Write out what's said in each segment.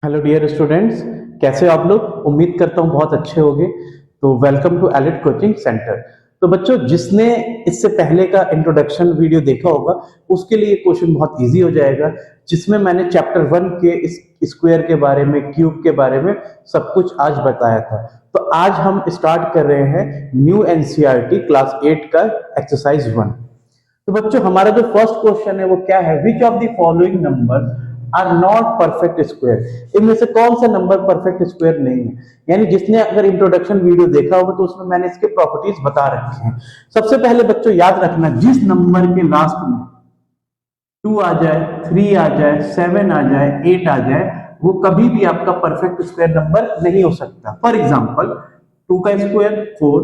Hello dear students, कैसे हो आप लोग। उम्मीद करता हूँ बहुत अच्छे होंगे। तो welcome to elite coaching centre. तो बच्चों, जिसने इससे पहले का इंट्रोडक्शन वीडियो देखा होगा उसके लिए क्वेश्चन बहुत इजी हो जाएगा, जिसमें मैंने चैप्टर 1 के इस स्क्वायर के बारे में, क्यूब के बारे में सब कुछ आज बताया था। तो आज हम स्टार्ट कर रहे हैं न्यू एनसीईआरटी क्लास 8 का एक्सरसाइज 1। तो बच्चों, हमारा जो फर्स्ट क्वेश्चन है वो क्या है, which of the following number are not perfect square. इनमें से कौन सा नंबर परफेक्ट स्क्वायर नहीं है। यानी जिसने अगर इंट्रोडक्शन वीडियो देखा होगा तो उसमें मैंने इसके प्रॉपर्टीज बता रखे हैं। सबसे पहले बच्चों याद रखना, जिस नंबर के लास्ट में 2 आ जाए, 3 आ जाए, 7 आ जाए, 8 आ जाए, वो कभी भी आपका परफेक्ट स्क्वायर नंबर नहीं हो सकता। फॉर एग्जाम्पल 2 का स्क्वायर 4,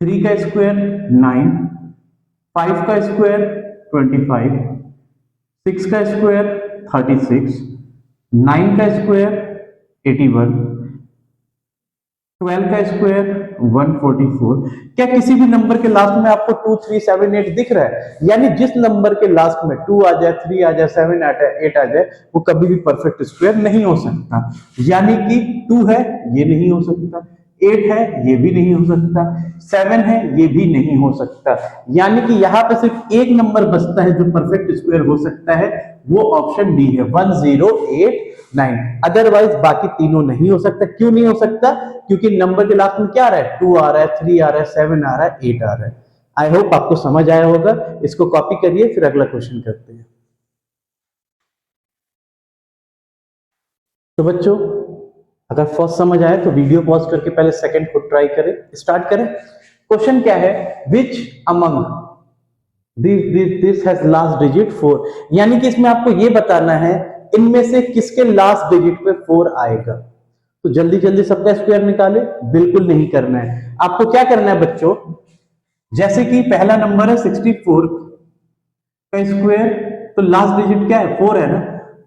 3 का स्क्वायर 9, 5 का स्क्वायर 25, 6 का स्क्वायर 36, 9 का स्क्वायर 81, 12 का स्क्वायर 144। क्या किसी भी नंबर के लास्ट में आपको 2, 3, 7, 8 दिख रहा है? यानी जिस नंबर के लास्ट में 2 आ जाए, 3 आ जाए, 7 आ जाए, 8 आ जाए, वो कभी भी परफेक्ट स्क्वायर नहीं हो सकता। यानी कि 2 है, ये नहीं हो सकता। 8 है, ये भी नहीं हो सकता। 7 है, ये भी नहीं हो सकता। यानी कि यहां पे सिर्फ एक नंबर बचता है जो परफेक्ट स्क्वायर हो सकता है, वो ऑप्शन डी है 1089। अदरवाइज बाकी तीनों नहीं हो सकता। क्यों नहीं हो सकता? क्योंकि नंबर के लास्ट में क्या आ रहा है, 2 आ रहा है, 3 आ रहा है, 7 आ रहा है, 8 आ रहा है। आई होप आपको समझ आया होगा। इसको कॉपी करिए, फिर अगला क्वेश्चन करते हैं। तो बच्चों, अगर फर्स्ट समझ आए तो वीडियो पॉज करके पहले सेकंड को ट्राई करें, स्टार्ट करें। क्वेश्चन क्या है, which among this has last digit 4। यानी कि इसमें आपको ये बताना है इनमें से किसके लास्ट डिजिट पे 4 आएगा। तो जल्दी जल्दी सबका स्क्वायर निकाले। बिल्कुल नहीं करना है। आपको क्या करना है बच्चों, जैसे कि पहला नंबर है 64 का स्क्वायर, तो लास्ट डिजिट क्या है, 4 है ना।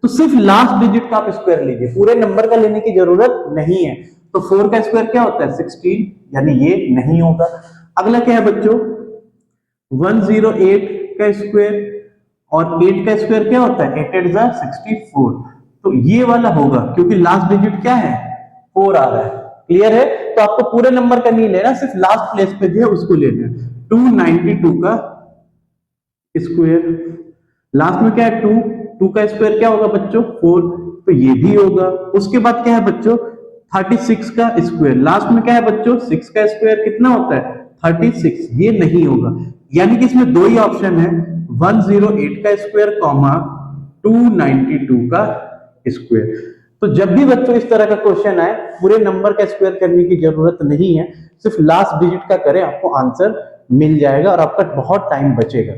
तो सिर्फ लास्ट डिजिट का आप स्क्वायर लीजिए, पूरे नंबर का लेने की जरूरत नहीं है। तो 4 का स्क्वायर क्या होता है, 16, यानी ये नहीं होगा। अगला क्या है बच्चों, 108 का स्क्वायर, और 8 का स्क्वायर क्या होता है, 8 8 64। तो ये वाला होगा क्योंकि लास्ट डिजिट क्या है, 4 आ रहा है। क्लियर है? तो आपको पूरे नंबर का नहीं लेना, सिर्फ लास्ट प्लेस पे जो है उसको लेना है। 292 का स्क्वायर, लास्ट में क्या है 2, 2 का स्क्वायर क्या होगा बच्चों, 4, तो ये भी होगा। उसके बाद क्या है बच्चों, 36 का स्क्वायर, लास्ट में क्या है बच्चों, 6 का स्क्वायर कितना होता है, 36, ये नहीं होगा। यानी कि इसमें दो ही ऑप्शन है, 108 का स्क्वायर कॉमा 292 का स्क्वायर। तो जब भी बच्चों इस तरह का क्वेश्चन आए, पूरे नंबर का स्क्वायर करने की जरूरत नहीं है, सिर्फ लास्ट डिजिट का करें, आपको आंसर मिल जाएगा और आपका बहुत टाइम बचेगा।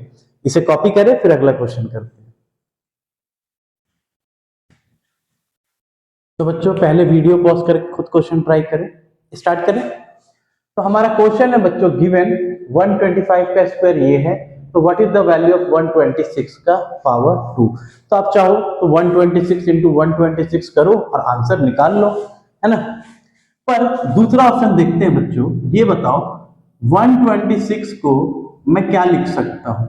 इसे कॉपी करें, फिर अगला क्वेश्चन करते हैं। तो बच्चों पहले वीडियो पॉज करके खुद क्वेश्चन ट्राई करें, स्टार्ट करें। तो हमारा क्वेश्चन है बच्चों, गिवन 125 का स्क्वायर ये है, तो what is the value of 126 का पावर 2। तो आप चाहो तो 126 इंटू 126 करो और आंसर निकाल लो, है ना। पर दूसरा ऑप्शन देखते हैं बच्चों, ये बताओ 126 को मैं क्या लिख सकता हूं,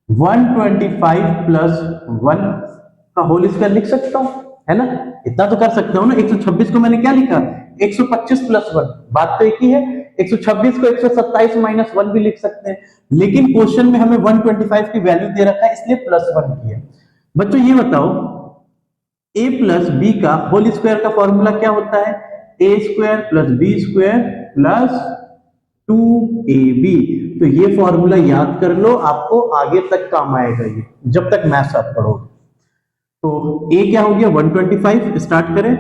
125 प्लस 1 का होल स्क्वायर लिख सकता हूं, है ना। इतना तो कर सकता हूं ना। 126 को मैंने क्या लिखा, 125 प्लस 1, बात तो एक ही है। 126 को 127 माइनस 1 भी लिख सकते हैं, लेकिन क्वेश्चन में हमें 125 की वैल्यू दे रखा है, इसलिए प्लस 1 किया। बच्चों ये बताओ, a प्लस बी का होल स्क्वायर का फॉर्मूला क्या होता है, A square plus B square plus 2ab। तो ये फॉर्मूला याद कर लो, आपको आगे तक काम आएगा ये, जब तक मैथ्स आप पढ़ोगे। तो a क्या हो गया 125, स्टार्ट करें,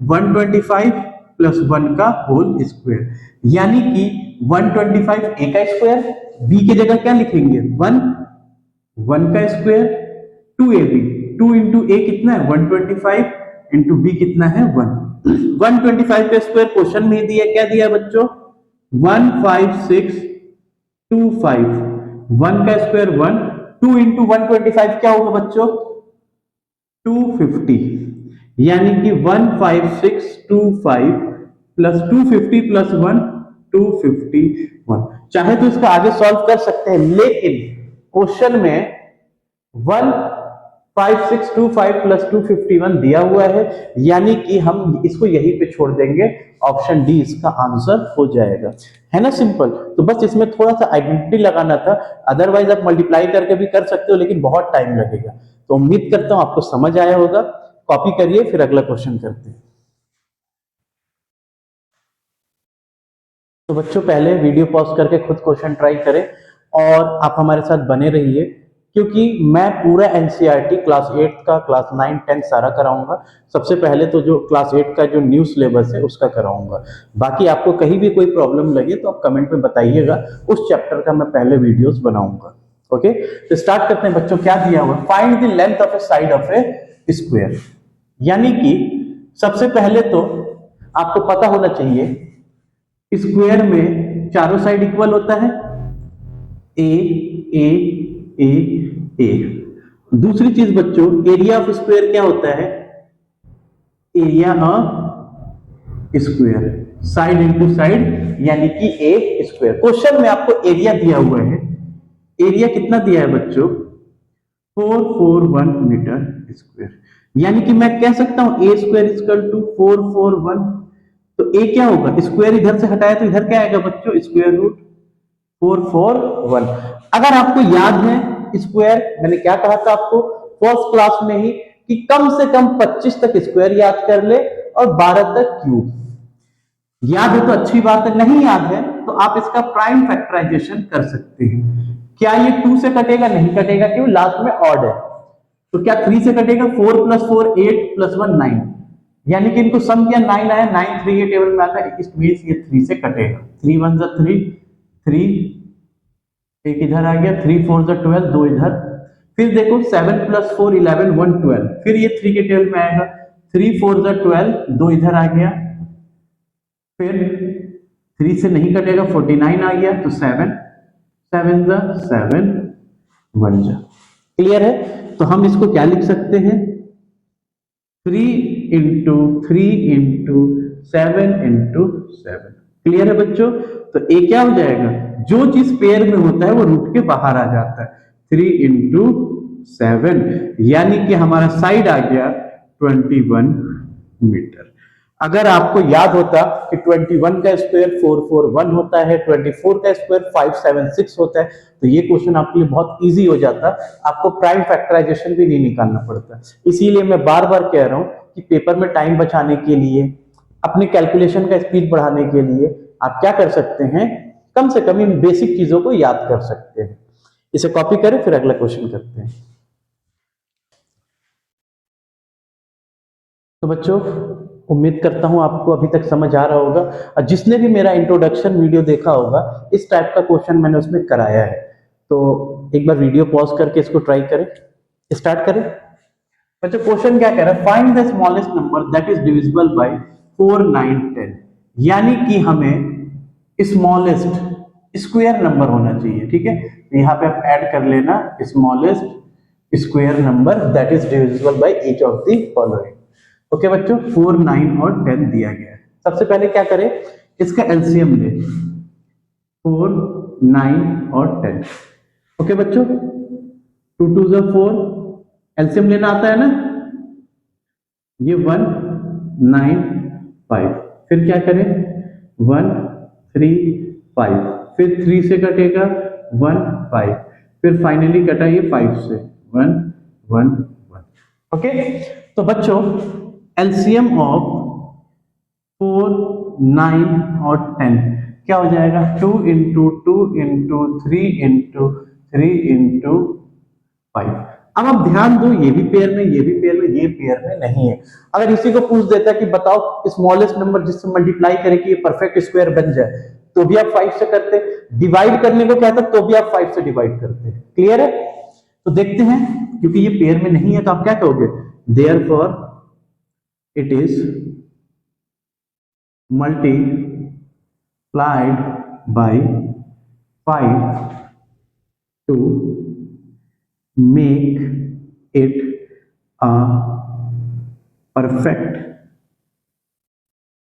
125 प्लस 1 का होल स्क्वायर, यानी कि 125 a का स्क्वायर, b की जगह क्या लिखेंगे 1, 1 का स्क्वायर, 2ab, 2 इंटू ए कितना है 125, इंटू बी कितना है 1। 125 का स्क्वायर क्वेश्चन में दिया, क्या दिया बच्चों 15625, 1 का स्क्वायर 1, 2 इंटू 125 क्या होगा बच्चों 250, यानी कि 15625 प्लस 250 प्लस 1 251। चाहे तो इसका आगे सॉल्व कर सकते हैं, लेकिन क्वेश्चन में 1 5625 प्लस 251 दिया हुआ है, यानी कि हम इसको यहीं पे छोड़ देंगे, ऑप्शन डी इसका आंसर हो जाएगा, है ना सिंपल। तो बस इसमें थोड़ा सा आइडेंटिटी लगाना था, अदरवाइज आप मल्टीप्लाई करके भी कर सकते हो, लेकिन बहुत टाइम लगेगा। तो उम्मीद करता हूं आपको समझ आया होगा। कॉपी करिए, फिर अगला क्वेश्चन करते हैं। तो बच्चों पहले वीडियो पॉज करके खुद क्वेश्चन ट्राई करें और आप हमारे साथ बने रहिए, क्योंकि मैं पूरा एनसीईआरटी क्लास 8 का, क्लास 9, 10 सारा कराऊंगा। सबसे पहले तो जो क्लास 8 का जो न्यू सिलेबस है उसका कराऊंगा। बाकी आपको कहीं भी कोई प्रॉब्लम लगे तो आप कमेंट में बताइएगा, उस चैप्टर का मैं पहले वीडियोस बनाऊंगा। ओके, तो स्टार्ट करते हैं बच्चों। क्या दिया हुआ? Find the length of A side of A square. यानी कि सबसे पहले तो आपको पता होना चाहिए स्क्वायर में चारों साइड इक्वल होता है, ए ए ए ए। दूसरी चीज बच्चों, एरिया ऑफ स्क्वायर क्या होता है? Area of square, side into side, यानी कि ए स्क्वायर। क्वेश्चन में आपको एरिया दिया हुआ है, एरिया कितना दिया है बच्चों? 441 मीटर स्क्वायर। यानी कि मैं कह सकता हूं ए स्क्वायर इक्वल टू 441। तो ए क्या होगा? स्क्वायर इधर से हटाया तो इधर क्या आएगा बच्चों? Square root 441। अगर आपको याद है स्क्वायर, मैंने क्या कहा था आपको फर्स्ट क्लास में ही कि कम से कम 25 तक स्क्वायर याद कर ले और 12 तक क्यूब। याद है तो अच्छी बात है, नहीं याद है तो आप इसका प्राइम फैक्टराइजेशन कर सकते हैं। क्या ये 2 से कटेगा? नहीं कटेगा, क्यों? लास्ट में ऑड है। तो क्या 3 से कटेगा? 4 प्लस 4 8 प्लस 1 9, यानी कि इनको सम किया 9 आया, 9 3 ये टेबल में आता है, इस मींस ये 3 से कटेगा। 3 1 3 3, एक इधर आ गया, 3 4 12, 2 इधर। फिर देखो 7 प्लस 4 11 1 12, फिर ये 3 के टेबल में आएगा, 3 4 12, 2 इधर आ गया। फिर 3 से नहीं कटेगा, 49 आ गया, तो 7 7 7 1 जा। क्लियर है? तो हम इसको क्या लिख सकते हैं? 3 इंटू 3 इंटू 7 इंटू 7। क्लियर है बच्चों? तो ए क्या हो जाएगा? जो चीज पेयर में होता है वो रूट के बाहर आ जाता है। 3 इंटू 7, यानी कि हमारा साइड आ गया 21 मीटर। अगर आपको याद होता कि 21 का स्क्वायर 441 होता है, 24 का स्क्वायर 576 होता है, तो ये क्वेश्चन आपके लिए बहुत इजी हो जाता, आपको प्राइम फैक्टराइजेशन भी नहीं निकालना पड़ता। इसीलिए मैं बार बार कह रहा हूं कि पेपर में टाइम बचाने के लिए, अपने कैलकुलेशन का स्पीड बढ़ाने के लिए आप क्या कर सकते हैं? कम से कम इन बेसिक चीजों को याद कर सकते हैं। इसे कॉपी करें, फिर अगला क्वेश्चन करते हैं। तो बच्चों उम्मीद करता हूं आपको अभी तक समझ आ रहा होगा, और जिसने भी मेरा इंट्रोडक्शन वीडियो देखा होगा इस टाइप का क्वेश्चन मैंने उसमें कराया है। तो एक बार वीडियो पॉज करके इसको ट्राई करें, स्टार्ट करें। बच्चों क्वेश्चन क्या कह रहा है? Find the smallest number that is divisible by 4 9 10। यानी कि हमें स्मॉलेस्ट स्क्वायर नंबर होना चाहिए, ठीक है? तो यहाँ पे आप ऐड कर लेना smallest square number that is divisible by each of the following. Okay बच्चों, 4 9 और 10 दिया गया है। सबसे पहले क्या करें? इसका एलसीएम ले, 4 9 और 10। ओके बच्चों, 2 2 4, एलसीएम लेना आता है ना? ये 1 9 5, फिर क्या करें? 1 3 5, फिर 3 से कटेगा 1 5, फिर फाइनली कटा ये 5 से 1 1 1। ओके, तो बच्चों एलसीएम ऑफ 4 9 और 10 क्या हो जाएगा? 2 इंटू 2 इंटू 3 इंटू 3 इंटू 5। अब आप ध्यान दो, ये भी पेयर में, ये भी पेयर में, ये पेयर में नहीं है। अगर इसी को पूछ देता कि बताओ स्मॉलेस्ट नंबर जिससे मल्टीप्लाई करे कि ये परफेक्ट स्क्वायर बन जाए, तो भी आप 5 से करते। डिवाइड करने को कहता तो भी आप 5 से डिवाइड करते। क्लियर है? तो देखते हैं, क्योंकि ये पेयर में नहीं है तो आप क्या कहोगे? Therefore it is multiplied by 5 to make it a perfect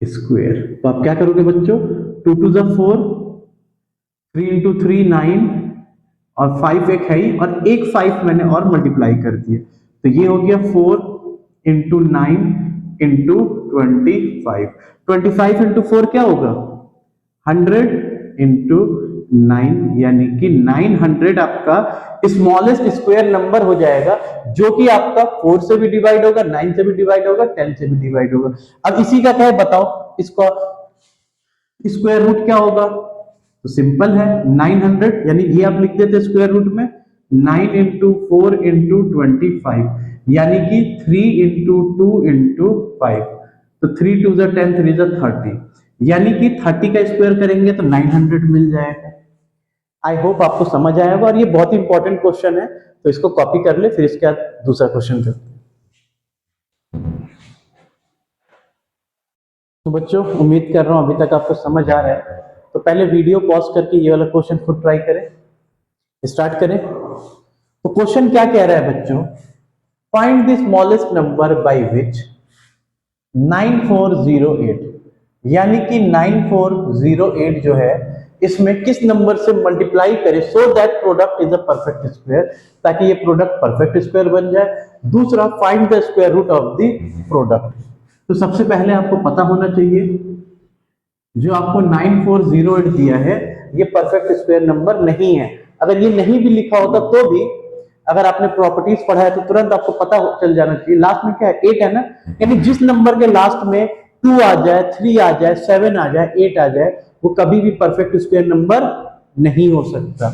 square। तो आप क्या करोगे बच्चों? 2 2 4, 3 इंटू 3 9 और 5 एक है ही, और एक 5 मैंने और मल्टीप्लाई कर दिया, तो ये हो गया 4 इंटू 9 इंटू 25। 25 इंटू 4 क्या होगा 100 इंटू 9, यानी कि 900 आपका स्मॉलेस्ट स्क्वायर नंबर हो जाएगा, जो कि आपका 4 से भी डिवाइड होगा, 9 से भी डिवाइड होगा, 10 से भी डिवाइड होगा। अब इसी का क्या है बताओ, इसका स्क्वायर रूट क्या होगा? तो सिंपल है 900, यानी ये आप लिख देते स्क्वायर रूट में 9 इंटू 4 इंटू 25, यानी कि 3 इंटू 2 इंटू 5। तो 3 2 10, 3 30, यानी कि 30 का स्क्वायर करेंगे तो 900 मिल जाएगा। आई होप आपको समझ आया होगा, और ये बहुत इंपॉर्टेंट क्वेश्चन है, तो इसको कॉपी कर ले, फिर इसके बाद दूसरा क्वेश्चन करते हैं। तो बच्चों उम्मीद कर रहा हूं अभी तक आपको समझ आ रहा है, तो पहले वीडियो पॉज करके ये वाला क्वेश्चन खुद ट्राई करें, स्टार्ट करें। तो क्वेश्चन क्या कह रहा है बच्चों, find the smallest number by which 9408, यानी कि 9408 जो है इसमें किस नंबर से मल्टीप्लाई करें so that product is a perfect square, ताकि ये प्रोडक्ट परफेक्ट स्क्वायर बन जाए। दूसरा, find the square root of the product. तो सबसे पहले आपको पता होना चाहिए जो आपको 9408 दिया है ये परफेक्ट स्क्वायर नंबर नहीं है। अगर ये नहीं भी लिखा होता तो भी, अगर आपने प्रॉपर्टीज पढ़ा है तो तुरंत आपको पता चल जाना चाहिए। लास्ट में क्या है 8 है ना, यानी जिस नंबर के लास्ट में 2 आ जाए, 3 आ जाए, 7 आ जाए, 8 आ जाए, वो कभी भी परफेक्ट स्क्वायर नंबर नहीं हो सकता।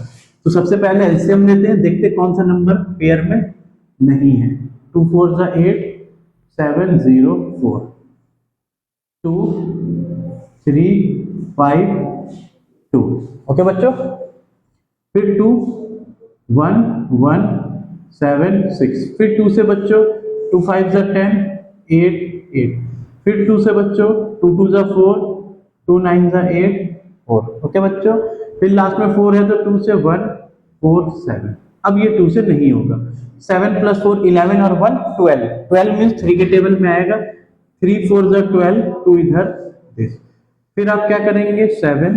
तो सबसे पहले एलसीएम लेते हैं, देखते कौन सा नंबर पेयर में नहीं है। 2 4 8, 7 0 4, 2 3 5 2। ओके बच्चों, फिर 2 1 1 7 6, फिर 2 से बच्चों 2 5 10 8 8, फिर 2 से बच्चों 2 2 4 2 9 8 4। ओके बच्चों, फिर लास्ट में 4 है तो 2 से 1 4 7। अब ये 2 से नहीं होगा, 7 प्लस 4 11 और 1 12, 12 मीन्स 3 के टेबल में आएगा। 3 4 12, 2 इधर दिस। फिर आप क्या करेंगे 7,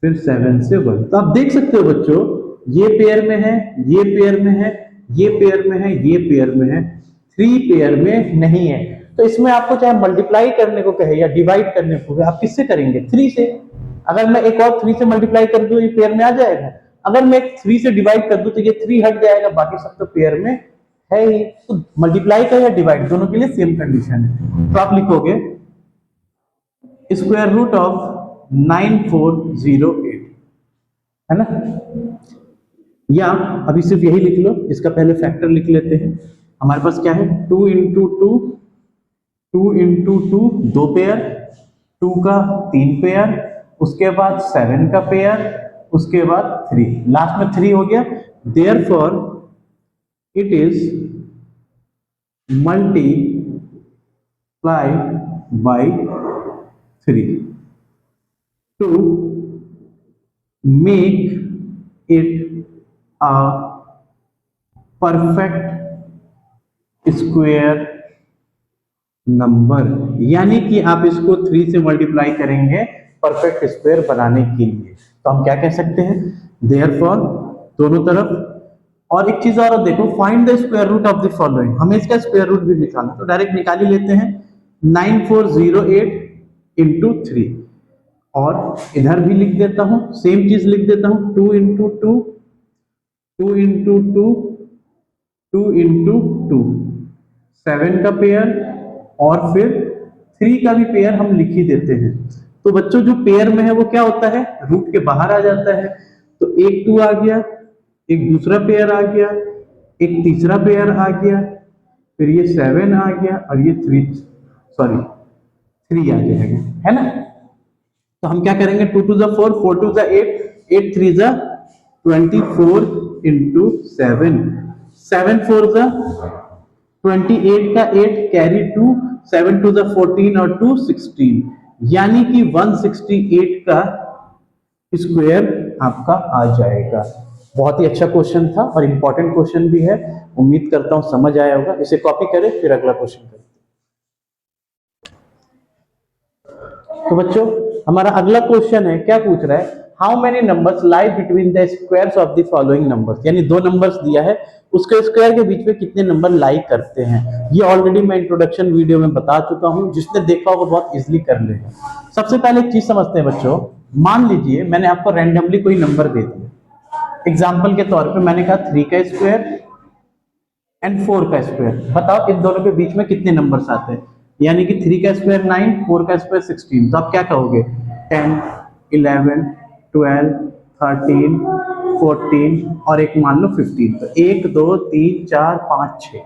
फिर 7 से 1। तो आप देख सकते हो बच्चों, ये पेयर में है, ये पेयर में है, ये पेयर में है, ये पेयर में है, 3 पेयर में नहीं है। तो इसमें आपको चाहे मल्टीप्लाई करने को कहे या डिवाइड करने को कहे, आप किससे करेंगे 3 से। अगर मैं एक और 3 से मल्टीप्लाई कर दूं ये पेयर में आ जाएगा, अगर मैं 3 से डिवाइड कर दूं तो ये 3 हट जाएगा, बाकी सब तो पेयर में है ही। तो मल्टीप्लाई का या डिवाइड दोनों के लिए सेम कंडीशन है। तो आप लिखोगे स्क्वायर रूट ऑफ 9408, है ना, या अभी सिर्फ यही लिख लो, इसका पहले फैक्टर लिख लेते हैं। हमारे पास क्या है 2 इंटू 2, 2 इंटू 2 2 पेयर, 2 का 3 पेयर, उसके बाद 7 का पेयर, उसके बाद 3, लास्ट में 3 हो गया। Therefore it is multiply by 3 to make it a perfect square number, यानी कि आप इसको 3 से मल्टीप्लाई करेंगे परफेक्ट स्क्वायर बनाने के लिए। तो हम क्या कह सकते हैं, देयरफॉर दोनों तरफ। और एक चीज और देखो, find the square root of the following, हमें इसका स्क्वायर रूट भी निकालना, तो डायरेक्ट निकाल ही लेते हैं 9408 इंटू 3, और इधर भी लिख देता हूं सेम चीज लिख देता हूं 2 इंटू 2, 2 इंटू 2, 2 इंटू 2, 7 का पेयर, और फिर 3 का भी पेयर हम लिख ही देते हैं। तो बच्चों जो पेयर में है वो क्या होता है, रूट के बाहर आ जाता है। तो एक 2 आ गया, एक दूसरा पेयर आ गया, एक तीसरा पेयर आ गया, फिर ये 7 आ गया, और ये 3 आ जाएगा, है ना। तो हम क्या करेंगे 2 2 4, 4 2 8, 8 3 24 इंटू 7, 7 4 28 का 8 कैरी 2, 7 2 14 और 2 16, यानी कि 168 का स्क्वायर आपका आ जाएगा। बहुत ही अच्छा क्वेश्चन था और इंपॉर्टेंट क्वेश्चन भी है, उम्मीद करता हूं समझ आया होगा। इसे कॉपी करें, फिर अगला क्वेश्चन करें। तो बच्चों हमारा अगला क्वेश्चन है, क्या पूछ रहा है, how many numbers lie between the squares of the following numbers, यानी दो नंबर्स दिया है, उसके स्क्वायर के बीच में कितने नंबर लाई करते हैं। ये ऑलरेडी मैं इंट्रोडक्शन वीडियो में बता चुका हूं, जिसने देखा होगा बहुत इजीली कर लेगा। सबसे पहले एक चीज समझते हैं बच्चों, मान लीजिए मैंने आपको रैंडमली कोई नंबर दे दिया, एग्जाम्पल के तौर पे मैंने कहा 3 का स्क्वायर एंड 4 का स्क्वायर, बताओ इन दोनों के बीच में कितने नंबर्स आते हैं। यानी कि 3 का स्क्वायर 9, 4 का स्क्वायर 16, तो आप क्या कहोगे 10, 11, 12, 13, 14 और एक मान लो 15, तो 1 2 3 4 5 6,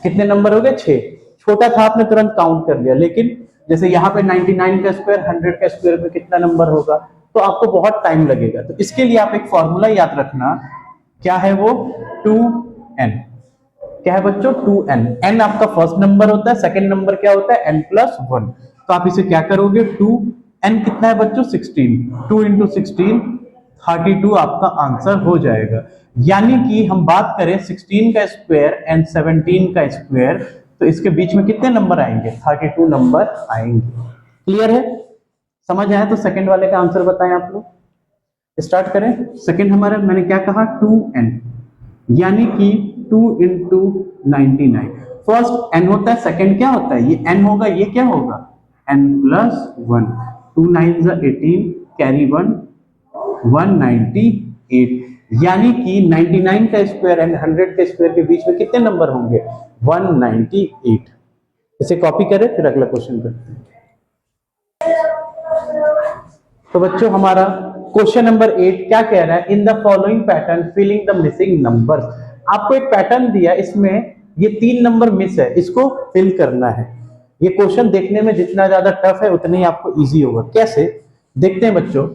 कितने नंबर हो गए 6। छोटा था आपने तुरंत काउंट कर लिया, लेकिन जैसे यहाँ पे 99 का स्क्वायर 100 का स्क्वायर में कितना नंबर होगा, तो आपको बहुत टाइम लगेगा। तो इसके लिए आप एक फॉर्मूला याद रखना, क्या है वो 2n। क्या है बच्चों 2n। n आपका फर्स्ट नंबर होता है, सेकंड नंबर क्या होता है n+1। तो आप इसे क्या करोगे 2n कितना है बच्चों 16, 2 इंटू 16 32 आपका आंसर हो जाएगा। यानी कि हम बात करें 16 का स्क्वायर एंड 17 का स्क्वायर, तो इसके बीच में कितने नंबर आएंगे 32 नंबर आएंगे। क्लियर है, समझ आया? तो सेकंड वाले का आंसर बताएं आप लोग, स्टार्ट करें। सेकंड हमारा मैंने क्या कहा 2n, यानी कि 2 इंटू 99। फर्स्ट n होता है, सेकंड क्या होता है ये n होगा, ये क्या होगा n+1। 2 9 18 कैरी 1 198, यानी कि 99 का स्क्वायर एंड 100 के स्क्वायर के बीच में कितने नंबर होंगे 198। इसे कॉपी करें फिर अगला क्वेश्चन करते हैं। तो बच्चों हमारा क्वेश्चन नंबर 8 क्या कह रहा है, in the following pattern filling the missing numbers. आपको एक पैटर्न दिया, इसमें ये 3 नंबर मिस है, इसको फिल करना है। ये क्वेश्चन देखने में जितना ज्यादा टफ है उतना ही आपको इजी होगा। कैसे देखते हैं बच्चों,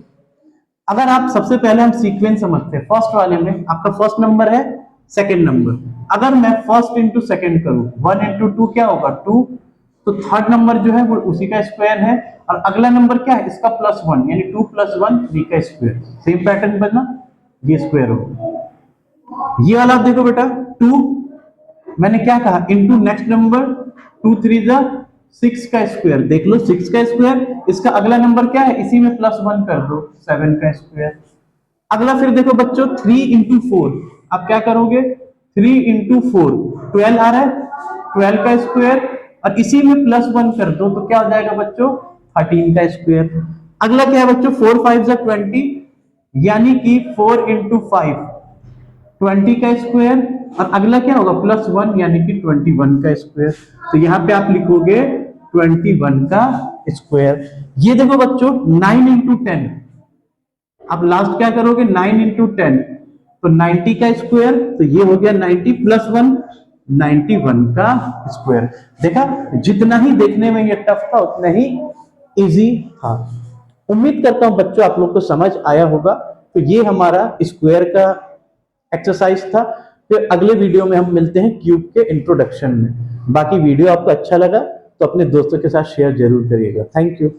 अगर आप सबसे पहले हम सीक्वेंस समझते हैं, फर्स्ट वाले में आपका फर्स्ट नंबर है, सेकंड नंबर, अगर मैं फर्स्ट इंटू सेकंड करूं 1 इंटू 2 क्या होगा 2, तो थर्ड नंबर जो है वो उसी का स्क्वायर है, और अगला नंबर क्या है इसका +1, यानी 2 + 1 3 का स्क्वायर। सेम पैटर्न बना, ये स्क्वायर होगा। ये वाला आप देखो बेटा 2, मैंने क्या कहा इंटू नेक्स्ट नंबर 2 3 6 का स्क्वायर, देख लो 6 का स्क्वायर, इसका अगला नंबर क्या है इसी में +1 कर दो 7 का स्क्वायर। अगला फिर देखो बच्चों 3 इंटू 4, आप क्या करोगे 3 इंटू 4 12 आ रहा है, 12 का स्क्वायर और इसी में +1 कर दो, तो क्या हो जाएगा बच्चों 13 का स्क्वायर। अगला क्या है बच्चों 4 5 20, यानी कि 4 इंटू 5 20 का स्क्वायर, और अगला क्या होगा +1 यानी कि 21 का स्क्वायर। तो यहाँ पे आप लिखोगे 21 का स्क्वायर। ये देखो बच्चों 9 इंटू 10, आप लास्ट क्या करोगे 9 इंटू 10, तो 90 का स्क्वायर, तो ये हो गया 90 +1 91 का स्क्वायर। देखा, जितना ही देखने में ये टफ था उतना ही इजी था। उम्मीद करता हूं बच्चों आप लोग को समझ आया होगा। तो ये हमारा स्क्वायर का एक्सरसाइज था। फिर अगले वीडियो में हम मिलते हैं क्यूब के इंट्रोडक्शन में। बाकी वीडियो आपको अच्छा लगा तो अपने दोस्तों के साथ शेयर जरूर करिएगा। Thank you.